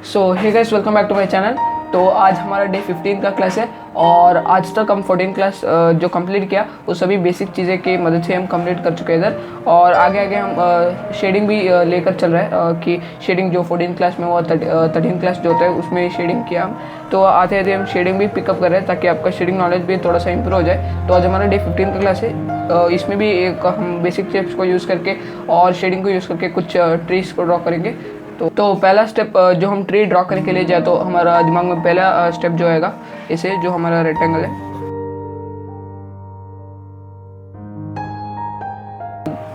So hey guys, welcome back to my channel. तो आज हमारा डे 15 का क्लास है और आज तक हम 14 क्लास जो कंप्लीट किया वो सभी बेसिक चीज़ें की मदद से हम कंप्लीट कर चुके हैं इधर। और आगे आगे हम शेडिंग भी लेकर चल रहे हैं कि शेडिंग जो 14 क्लास में वो 13 क्लास जो होता है उसमें शेडिंग किया हम। तो आते आते हम शेडिंग भी पिकअप कर रहे हैं ताकि आपका शेडिंग नॉलेज भी थोड़ा सा इंप्रूव हो जाए। तो आज हमारा डे 15 का क्लास है। इसमें भी एक हम बेसिक शेप्स को यूज़ करके और शेडिंग को यूज़ करके कुछ ट्रीज को ड्रॉ करेंगे। तो पहला स्टेप जो हम ट्री ड्रॉ करने के लिए जाए तो हमारा दिमाग में पहला स्टेप जो आएगा इसे जो हमारा रेक्टेंगल है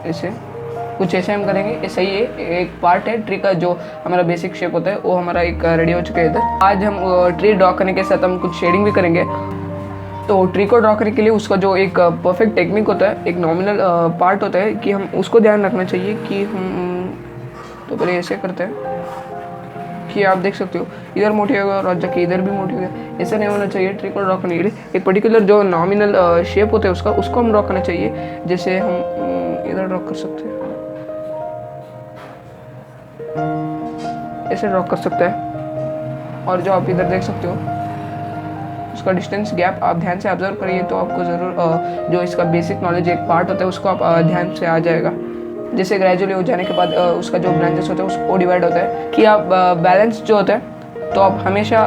इसे कुछ ऐसे हम करेंगे। ऐसा ही है, एक पार्ट है ट्री का जो हमारा बेसिक शेप होता है वो हमारा एक रेडी हो चुका है इधर। आज हम ट्री ड्रॉ करने के साथ हम कुछ शेडिंग भी करेंगे। तो ट्री को ड्रॉ करने के लिए उसका जो एक परफेक्ट टेक्निक होता है, एक नॉमिनल पार्ट होता है कि हम उसको ध्यान रखना चाहिए कि हम तो पहले ऐसे करते हैं कि आप देख सकते हो इधर मोटी होगा और जाके इधर भी मोटी होगा। ऐसा नहीं होना चाहिए। ट्री को ड्रॉ करने के लिए एक पर्टिकुलर जो नॉमिनल शेप होता है उसको हम ड्रॉ करना चाहिए। जैसे हम इधर ड्रॉ कर सकते हैं, ऐसे ड्रॉ कर सकते हैं। और जो आप इधर देख सकते हो उसका डिस्टेंस गैप आप ध्यान से ऑब्जर्व करिए तो आपको ज़रूर जो इसका बेसिक नॉलेज एक पार्ट होता है उसको आप ध्यान से आ जाएगा। जैसे ग्रेजुअली हो जाने के बाद उसका जो ब्रांचेस होता है उसको डिवाइड होता है कि आप बैलेंस जो होता है तो आप हमेशा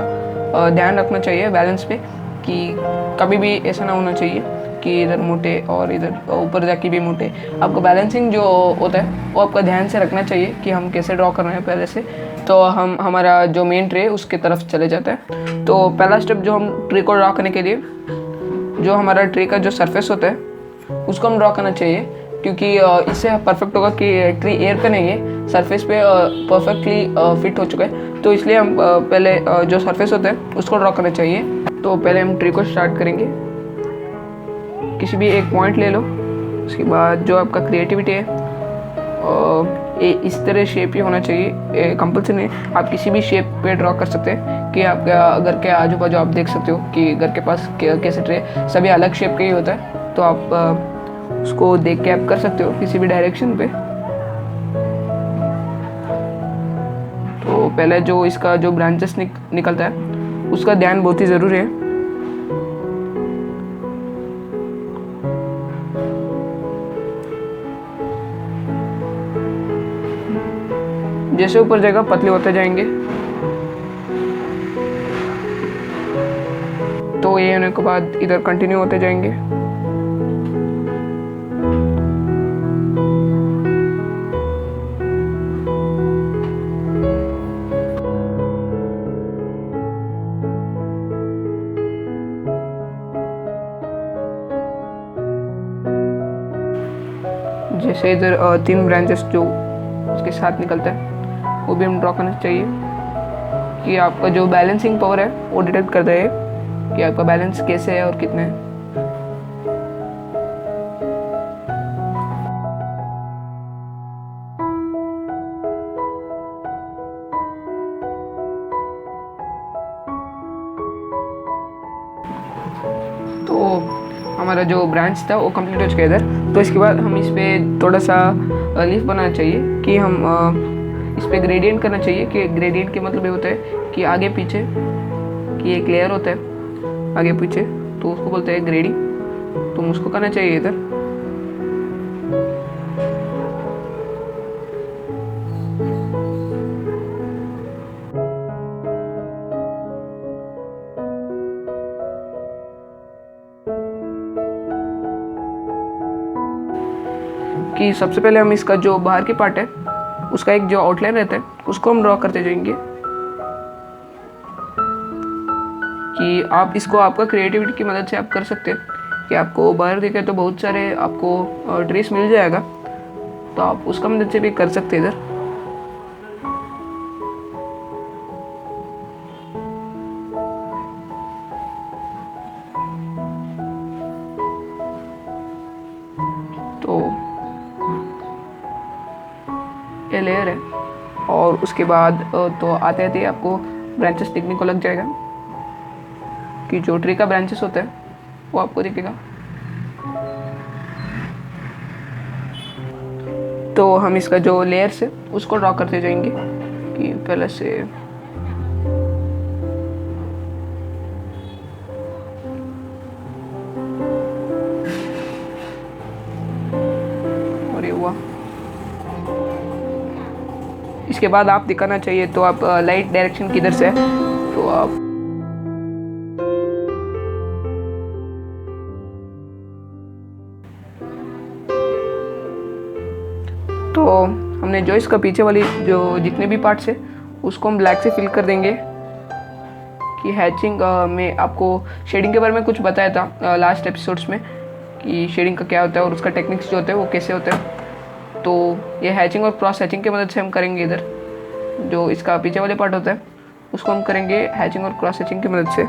ध्यान रखना चाहिए बैलेंस पे कि कभी भी ऐसा ना होना चाहिए कि इधर मोटे और इधर ऊपर जाके भी मोटे। आपको बैलेंसिंग जो होता है वो आपका ध्यान से रखना चाहिए कि हम कैसे ड्रॉ कर रहे हैं पहले से। तो हम हमारा जो मेन ट्री है उसकी तरफ चले जाते हैं। तो पहला स्टेप जो हम ट्री को ड्रॉ करने के लिए जो हमारा ट्री का जो सरफेस होता है उसको हम ड्रॉ करना चाहिए, क्योंकि इससे परफेक्ट होगा कि ट्री एयर का नहीं है, सरफेस पे परफेक्टली फिट हो चुका है। तो इसलिए हम पहले जो सरफेस होता है उसको ड्रॉ करना चाहिए। तो पहले हम ट्री को स्टार्ट करेंगे। किसी भी एक पॉइंट ले लो, उसके बाद जो आपका क्रिएटिविटी है इस तरह शेप ही होना चाहिए, कंपल्सरी नहीं। आप किसी भी शेप पे ड्रॉ कर सकते हैं कि आपका घर के आजू बाजू आप देख सकते हो कि घर के पास कैसे ट्री सभी अलग शेप का ही होता है। तो आप उसको देख के आप कर सकते हो किसी भी डायरेक्शन पे। तो पहले जो इसका जो ब्रांचेस निकलता है उसका ध्यान बहुत ही ज़रूरी है। जैसे ऊपर जाएगा पतले होते जाएंगे। तो ये होने के बाद इधर कंटिन्यू होते जाएंगे। जैसे इधर 3 ब्रांचेस जो उसके साथ निकलता है वो भी हम ड्रॉ करना चाहिए कि आपका जो बैलेंसिंग पावर है वो डिटेक्ट करता है कि आपका बैलेंस कैसे है और कितने है। तो हमारा जो ब्रांच था वो कंप्लीट हो चुका है इधर। तो इसके बाद हम इस पर थोड़ा सा लीफ बनाना चाहिए कि हम इस पर ग्रेडियंट करना चाहिए। कि ग्रेडियंट के मतलब ये होता है कि आगे पीछे कि एक लेयर होता है आगे पीछे, तो उसको बोलते हैं ग्रेडिंग। तो उसको करना चाहिए इधर। कि सबसे पहले हम इसका जो बाहर की पार्ट है उसका एक जो आउटलाइन रहता है उसको हम ड्रॉ करते जाएंगे। कि आप इसको आपका क्रिएटिविटी की मदद से आप कर सकते हैं कि आपको बाहर दिखे तो बहुत सारे आपको ट्रेस मिल जाएगा, तो आप उसका मदद से भी कर सकते हैं इधर। तो ये लेयर है और उसके बाद तो आते आते आपको ब्रांचेस दिखने को लग जाएगा कि जो ट्री का ब्रांचेस होता है वो आपको दिखेगा। तो हम इसका जो लेयर्स है उसको ड्रॉ करते जाएंगे कि पहले से इसके बाद आप दिखाना चाहिए तो आप लाइट डायरेक्शन किधर से है तो आप तो हमने जो इसका पीछे वाली जो जितने भी पार्ट्स है उसको हम ब्लैक से फिल कर देंगे। कि हैचिंग में आपको शेडिंग के बारे में कुछ बताया था लास्ट एपिसोड्स में कि शेडिंग का क्या होता है और उसका टेक्निक्स जो होते हैं वो कैसे होते हैं। तो ये हैचिंग और क्रॉस हैचिंग की मदद से हम करेंगे। इधर जो इसका पीछे वाले पार्ट होता है उसको हम करेंगे हैचिंग और क्रॉस हैचिंग की मदद से।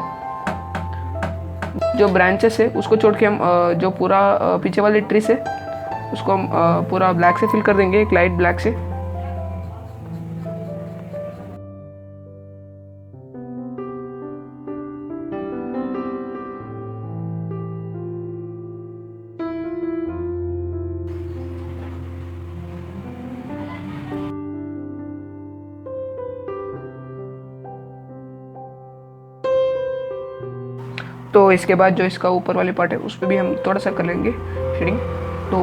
जो ब्रांचेस है उसको छोड़ के हम जो पूरा पीछे वाले ट्री से उसको हम पूरा ब्लैक से फिल कर देंगे, एक लाइट ब्लैक से। तो इसके बाद जो इसका ऊपर वाले पार्ट है उस पर भी हम थोड़ा सा कर लेंगे शेडिंग। तो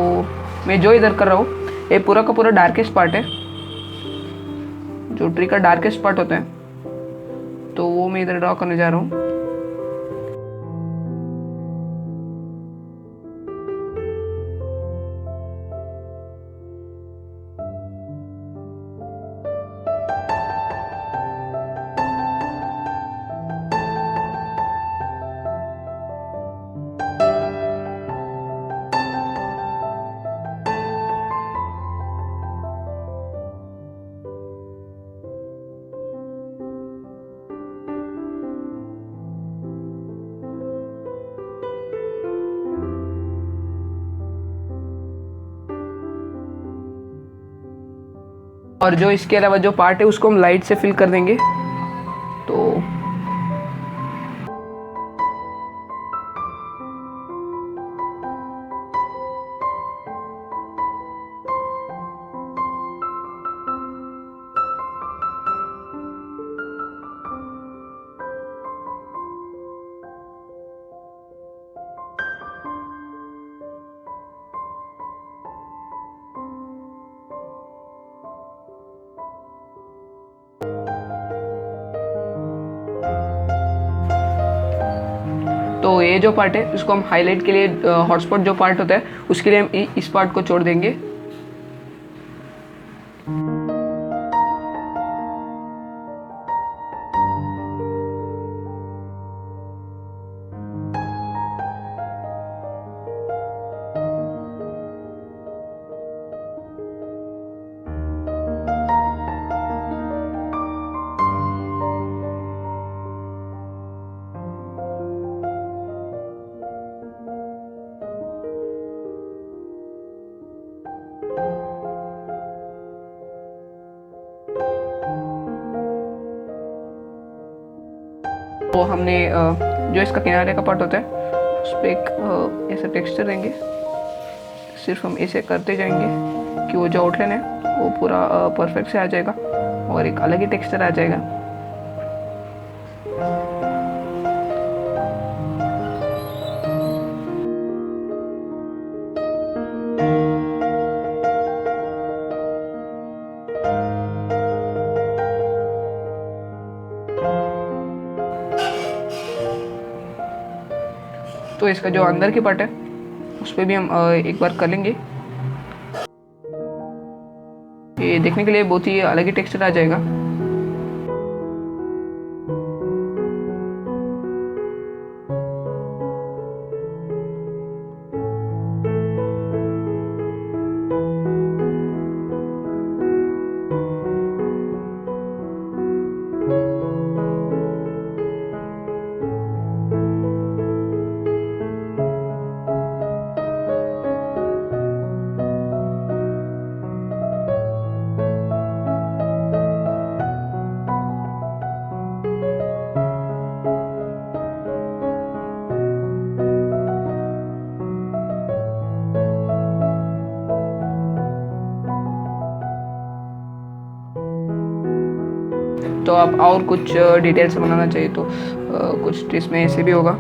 मैं जो इधर कर रहा हूँ ये पूरा का पूरा डार्केस्ट पार्ट है, जो ट्री का डार्केस्ट पार्ट होता है तो वो मैं इधर ड्रॉ करने जा रहा हूँ। और जो इसके अलावा जो पार्ट है उसको हम लाइट से फिल कर देंगे। तो तो ये जो पार्ट है उसको हम हाईलाइट के लिए हॉटस्पॉट जो पार्ट होता है उसके लिए हम इस पार्ट को छोड़ देंगे। तो हमने जो इसका किनारे का पार्ट होता है उस पर एक ऐसा टेक्सचर देंगे। सिर्फ हम ऐसे करते जाएंगे कि वो जो आउटलाइन है वो पूरा परफेक्ट से आ जाएगा और एक अलग ही टेक्सचर आ जाएगा। तो इसका जो अंदर की पार्ट है उस पर भी हम एक बार कर लेंगे। ये देखने के लिए बहुत ही अलग ही टेक्सचर आ जाएगा। तो आप और कुछ डिटेल से बनाना चाहिए तो कुछ ट्रिक्स में ऐसे भी होगा।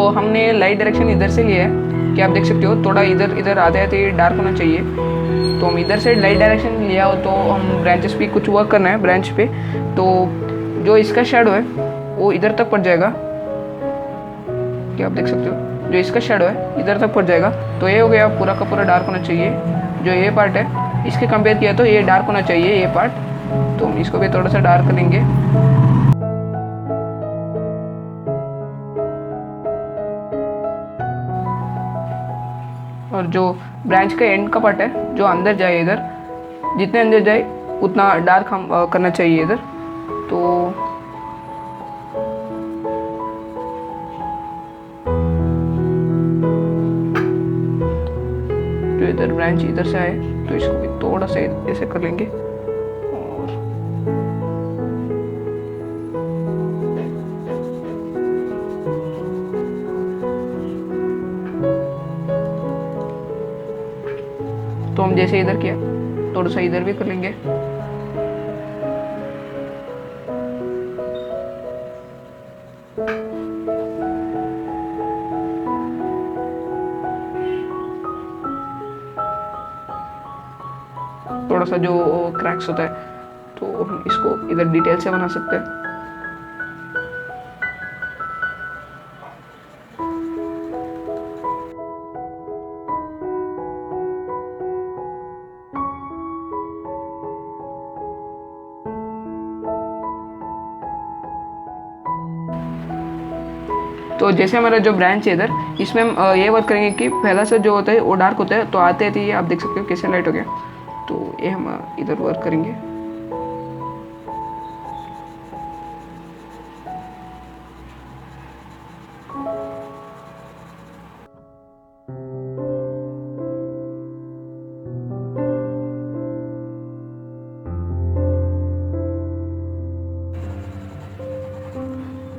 तो हमने लाइट डायरेक्शन इधर से लिया है कि आप देख सकते हो, थोड़ा इधर इधर आते आते ये डार्क होना चाहिए। तो हम इधर से लाइट डायरेक्शन लिया हो तो हम ब्रांचेस पे कुछ वर्क करना है ब्रांच पे, तो जो इसका शेडो है वो इधर तक पड़ जाएगा, कि आप देख सकते हो जो इसका शेडो है इधर तक पड़ जाएगा। तो ये हो गया, पूरा का पूरा डार्क होना चाहिए। जो ये पार्ट है इसके कंपेयर किया तो ये डार्क होना चाहिए ये पार्ट, तो हम इसको भी थोड़ा सा डार्क करेंगे। और जो ब्रांच का एंड का पार्ट है जो अंदर जाए, इधर जितने अंदर जाए उतना डार्क हम करना चाहिए इधर। तो जो इधर ब्रांच इधर से आए तो इसको भी थोड़ा सा ऐसे कर लेंगे। और तो हम जैसे इधर किया थोड़ा सा इधर भी कर लेंगे। थोड़ा सा जो क्रैक्स होता है तो हम इसको इधर डिटेल से बना सकते हैं। तो जैसे हमारा जो ब्रांच है इधर, इसमें हम ये वर्क करेंगे कि पहला से जो होता है वो डार्क होता है, तो आते आते ये आप देख सकते हो कैसे लाइट हो गया। तो ये हम इधर वर्क करेंगे।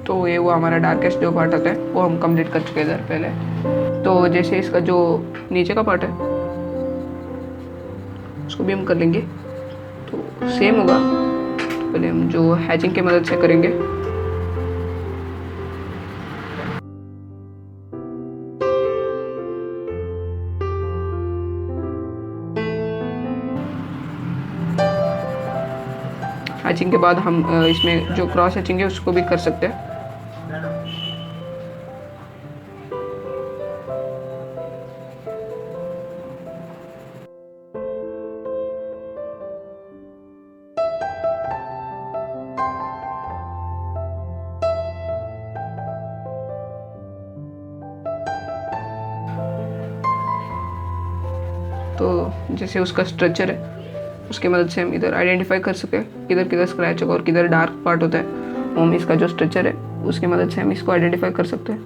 तो ये वो हमारा डार्केस्ट जो पार्ट होता है वो हम कंप्लीट कर चुके हैं इधर पहले। तो जैसे इसका जो नीचे का पार्ट है उसको भी हम कर लेंगे। तो सेम होगा, तो पहले हम जो हैचिंग की मदद से करेंगे। हैचिंग के बाद हम इसमें जो क्रॉस हैचिंग है उसको भी कर सकते हैं। तो जैसे उसका स्ट्रक्चर है उसकी मदद से हम इधर आइडेंटिफाई कर सके किधर किधर स्क्रैच होगा और किधर डार्क पार्ट होता है। हम इसका जो स्ट्रक्चर है उसकी मदद से हम इसको आइडेंटिफाई कर सकते हैं।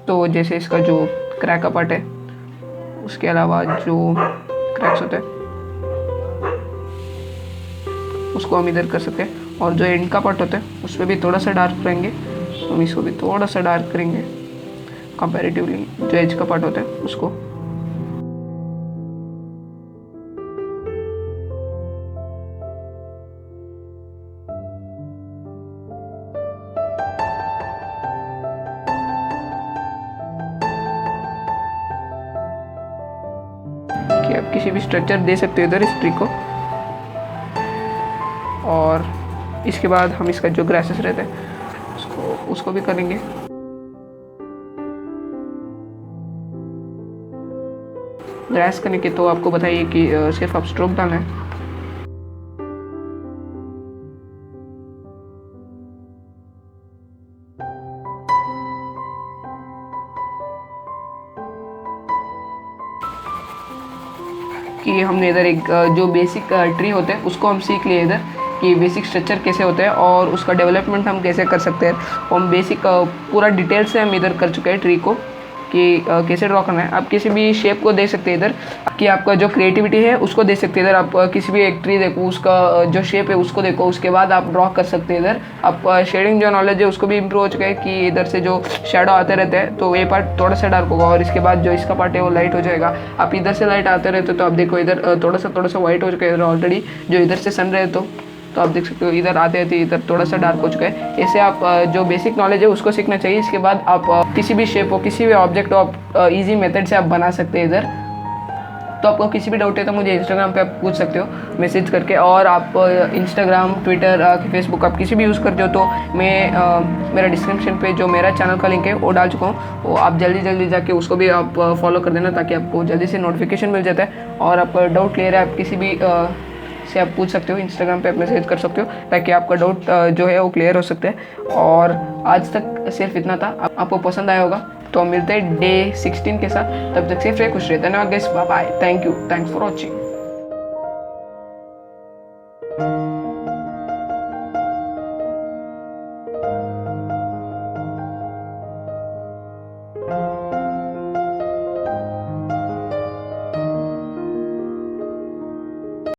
तो जैसे इसका जो क्रैक का पार्ट है उसके अलावा जो क्रैक्स होते हैं उसको हम इधर कर सकते हैं। और जो एंड का पार्ट होता है उस पर भी थोड़ा सा डार्क करेंगे, तो हम इसको भी थोड़ा सा डार्क करेंगे कंपैरेटिवली जो एज का पार्ट होता है उसको। कि आप किसी भी स्ट्रक्चर दे सकते हो इधर इस ट्री को। और इसके बाद हम इसका जो ग्रासेस रहते हैं उसको भी करेंगे। ग्रास करने के तो आपको बताइए कि सिर्फ आप स्ट्रोक डालना है। कि हमने इधर एक जो बेसिक ट्री होते हैं उसको हम सीख लिए इधर कि बेसिक स्ट्रक्चर कैसे होता है और उसका डेवलपमेंट हम कैसे कर सकते हैं। हम बेसिक पूरा डिटेल से हम इधर कर चुके हैं ट्री को। कि कैसे ड्रॉ करना है। आप किसी भी शेप को दे सकते हैं इधर, कि आपका जो क्रिएटिविटी है उसको दे सकते हैं इधर। आप किसी भी एक ट्री देखो, उसका जो शेप है उसको देखो, उसके बाद आप ड्रॉ कर सकते हैं इधर। आप शेडिंग जो नॉलेज है उसको भी इम्प्रूव हो चुका है कि इधर से जो शेडो आते रहते हैं तो ये पार्ट थोड़ा सा डार्क होगा और इसके बाद जो इसका पार्ट है वो लाइट हो जाएगा। आप इधर से लाइट आते रहते तो आप देखो इधर थोड़ा सा वाइट हो चुका है इधर ऑलरेडी, जो इधर से सन रहे तो आप देख सकते हो इधर आते आते इधर थोड़ा सा डार्क हो चुका है। ऐसे आप जो बेसिक नॉलेज है उसको सीखना चाहिए। इसके बाद आप किसी भी शेप हो, किसी भी ऑब्जेक्ट हो, आप ईजी मेथड से आप बना सकते हैं इधर। तो आपको किसी भी डाउट है तो मुझे इंस्टाग्राम पे आप पूछ सकते हो मैसेज करके, और आप इंस्टाग्राम, ट्विटर, फेसबुक आप किसी भी यूज़ करते हो तो मैं मेरा डिस्क्रिप्शन पे जो मेरा चैनल का लिंक है वो डाल चुका हूँ, वो आप जल्दी जाके उसको भी आप फॉलो कर देना, ताकि आपको जल्दी से नोटिफिकेशन मिल जाता है। और आपका डाउट क्लियर है, आप किसी भी से आप पूछ सकते हो, इंस्टाग्राम पे आप मैसेज कर सकते हो, ताकि आपका डाउट जो है वो क्लियर हो सकता है। और आज तक सिर्फ इतना था, आपको पसंद आया होगा। तो मिलते हैं डे 16 के साथ, तब तक सेफ रहे, खुश रहे। धन्यवाद guys, bye bye, thanks for watching.